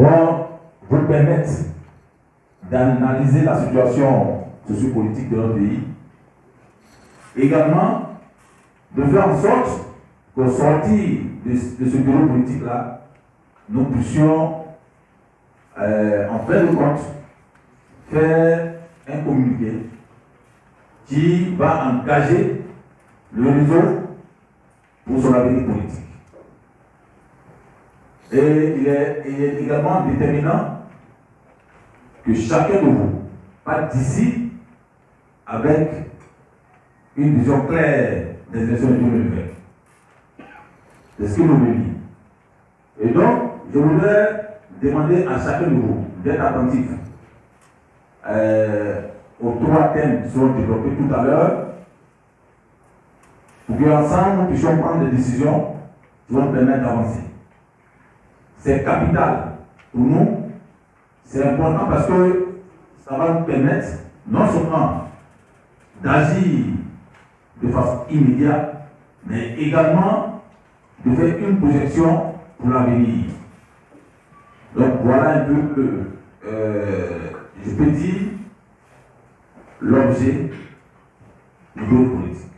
vont vous permettre d'analyser la situation sociopolitique de notre pays. Également, de faire en sorte qu'au sortir de ce bureau politique-là, nous puissions, en fin de compte, faire un communiqué qui va engager le réseau pour son avenir politique. Et il est également déterminant que chacun de vous parte d'ici avec une vision claire des élections de 2020. C'est ce que nous voulons dire. Et donc, je voudrais demander à chacun de vous d'être attentif aux 3 thèmes qui seront développés tout à l'heure, pour qu'ensemble nous puissions prendre des décisions qui vont nous permettre d'avancer. C'est capital pour nous, c'est important parce que ça va nous permettre non seulement d'agir de façon immédiate, mais également de faire une projection pour l'avenir. Donc voilà un peu, je peux dire, l'objet du groupe politique.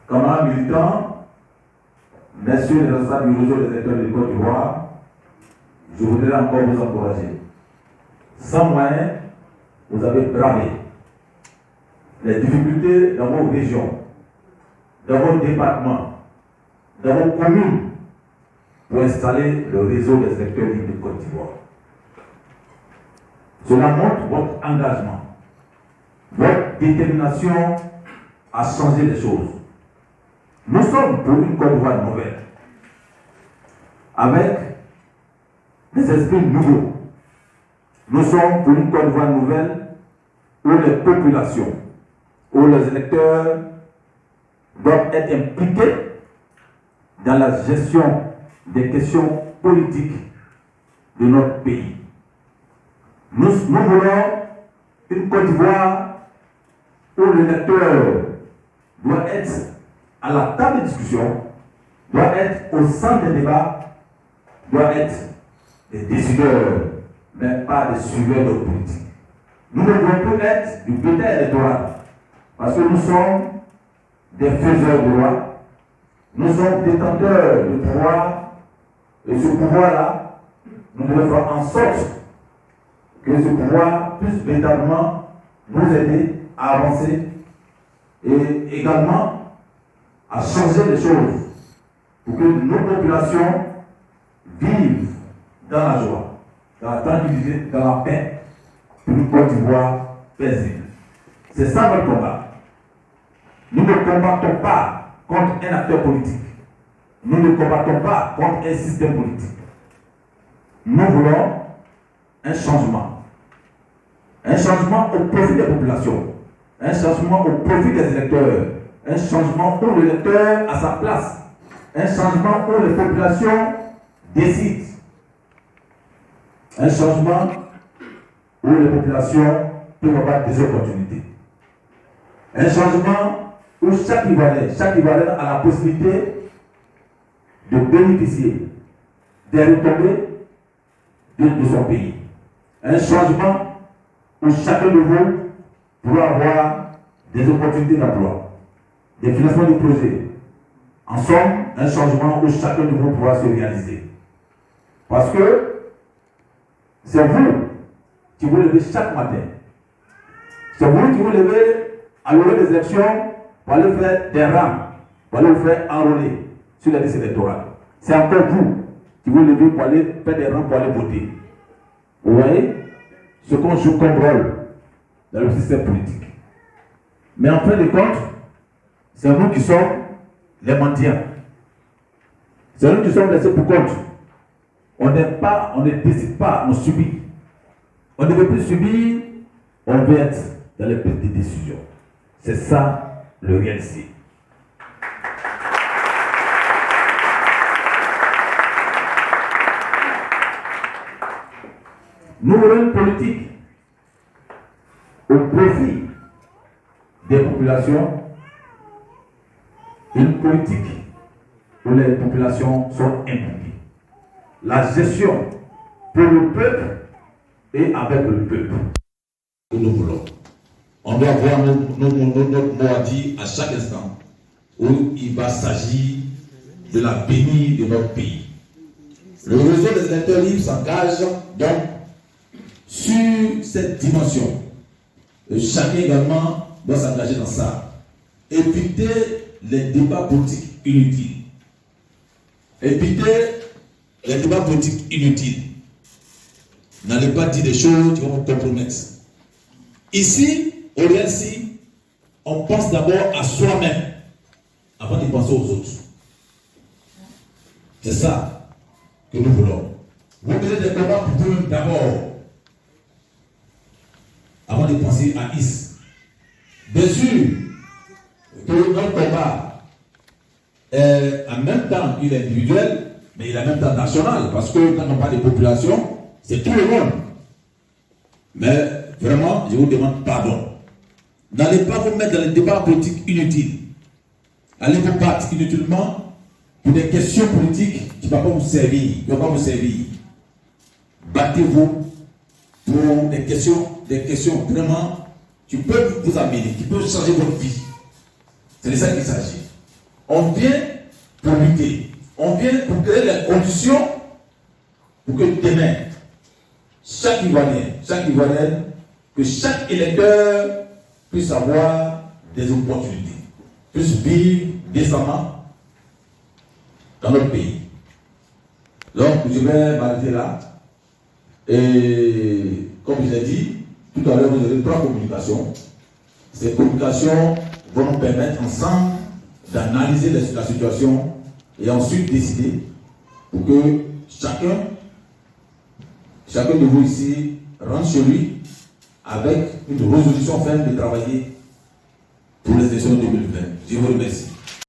Camarades militants, messieurs les responsables du réseau des électeurs de Côte d'Ivoire, je voudrais encore vous encourager. Sans moyens, vous avez bravé les difficultés dans vos régions, dans vos départements, dans vos communes, pour installer le réseau des électeurs libres de Côte d'Ivoire. Cela montre votre engagement, votre détermination à changer les choses. Nous sommes pour une Côte d'Ivoire nouvelle, avec des esprits nouveaux. Nous sommes pour une Côte d'Ivoire nouvelle où les populations, où les électeurs doivent être impliqués dans la gestion des questions politiques de notre pays. Nous voulons une Côte d'Ivoire où l'électeur doit être à la table de discussion, doit être au centre des débats, doit être des décideurs, mais pas des suiveurs de politique. Nous ne voulons plus être du bétail électoral, parce que nous sommes des faiseurs de loi, nous sommes détenteurs de pouvoir, et ce pouvoir-là, nous devons faire en sorte que ce pouvoir puisse véritablement nous aider à avancer et également à changer les choses pour que nos populations vivent dans la joie, dans la tranquillité, dans la paix, pour une Côte d'Ivoire paisible. C'est ça notre combat. Nous ne combattons pas contre un acteur politique. Nous ne combattons pas contre un système politique. Nous voulons un changement. Un changement au profit des populations. Un changement au profit des électeurs. Un changement où l'électeur a sa place. Un changement où les populations décident. Un changement où les populations peuvent avoir des opportunités. Un changement où chaque Ivoirien a la possibilité de bénéficier des retombées de son pays. Un changement où chacun de vous pourra avoir des opportunités d'emploi, des financements de projets. En somme, un changement où chacun de vous pourra se réaliser. Parce que c'est vous qui vous levez chaque matin. C'est vous qui vous levez à l'heure des élections pour aller faire des rangs, pour aller vous faire enrôler sur la liste électorale. C'est encore vous qui vous levez pour aller faire des rangs pour aller voter. Vous voyez ce qu'on joue comme rôle dans le système politique. Mais en fin de compte, c'est nous qui sommes les mendiants. C'est nous qui sommes laissés pour compte. On ne décide pas, on subit. On ne veut plus subir, on veut être dans les prises de décision. C'est ça le réalité. Nous voulons une politique au profit des populations, une politique où les populations sont impliquées. La gestion pour le peuple et avec le peuple. Nous voulons. On doit avoir notre mot à dire à chaque instant où il va s'agir de l'avenir de notre pays. Le réseau des électeurs libres s'engage donc sur cette dimension. Et chacun également doit s'engager dans ça. Éviter les débats politiques inutiles. Éviter les débats politiques inutiles. N'allez pas dire des choses qui vont vous compromettre. Ici, au RSI, on pense d'abord à soi-même avant de penser aux autres. C'est ça que nous voulons. Vous menez des combats pour vous d'abord avant de penser à IS. Bien sûr que notre combat est en même temps il est individuel, mais il est en même temps national, parce que quand on parle de population, c'est tout le monde. Mais vraiment, je vous demande pardon. N'allez pas vous mettre dans les débats politiques inutiles. Allez vous battre inutilement pour des questions politiques qui ne vont pas vous servir. Battez-vous pour des questions vraiment qui peuvent vous amener, qui peuvent changer votre vie. C'est de ça qu'il s'agit. On vient pour lutter. On vient pour créer les conditions pour que demain, chaque Ivoirien, que chaque électeur puisse avoir des opportunités, puisse vivre décemment dans notre pays. Donc, je vais m'arrêter là. Et comme je l'ai dit, tout à l'heure, vous avez 3 communications. Ces communications vont nous permettre ensemble d'analyser la situation et ensuite décider pour que chacun de vous ici rentre chez lui avec une résolution ferme de travailler pour les élections 2020. Je vous remercie.